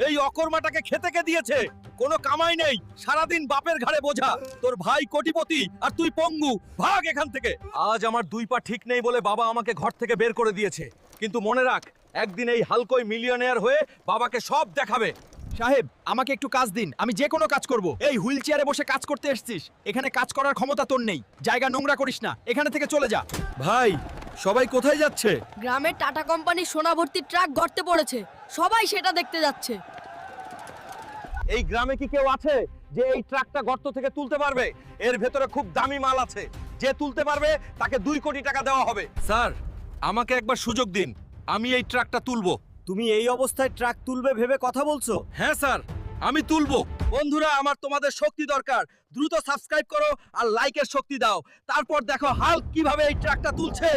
এই অকর্মাটাকে খেতে কে দিয়েছে? কোনো কামাই নেই, সারাদিন বাপের ঘাড়ে বোঝা। তোর ভাই কোটিপতি আর তুই পঙ্গু। ভাগ এখান থেকে। আজ আমার দুই পা ঠিক নেই বলে বাবা আমাকে ঘর থেকে বের করে দিয়েছে, কিন্তু মনে রাখ, একদিন এই হালকই মিলিয়নিয়ার হয়ে বাবাকে সব দেখাবে। সাহেব, আমাকে একটু কাজ দিন, আমি যে কোনো কাজ করব। এই হুইল চেয়ারে বসে কাজ করতে এসেছিস, এখানে কাজ করার ক্ষমতা তোর নেই। জায়গা নোংরা করিস না, এখানে থেকে চলে যা। ভাই, সবাই কোথায় যাচ্ছে? গ্রামের টাটা কোম্পানির সোনা ভর্তি ট্রাক গর্তে পড়েছে, সবাই সেটা দেখতে যাচ্ছে। এই গ্রামে কি কেউ আছে যে এই ট্রাকটা গর্ত থেকে তুলতে পারবে? এর ভেতরে খুব দামি মাল আছে, যে তুলতে পারবে তাকে 2 কোটি টাকা দেওয়া হবে। স্যার, আমাকে একবার সুযোগ দিন, আমি এই ট্রাকটা তুলবো। তুমি এই অবস্থায় ট্রাক তুলবে ভেবে কথা বলছো? হ্যাঁ স্যার, আমি তুলবো। বন্ধুরা, আমার তোমাদের শক্তি দরকার। দ্রুত সাবস্ক্রাইব করো আর লাইকের শক্তি দাও। তারপর দেখো হাল্ক কিভাবে এই ট্রাকটা তুলছে।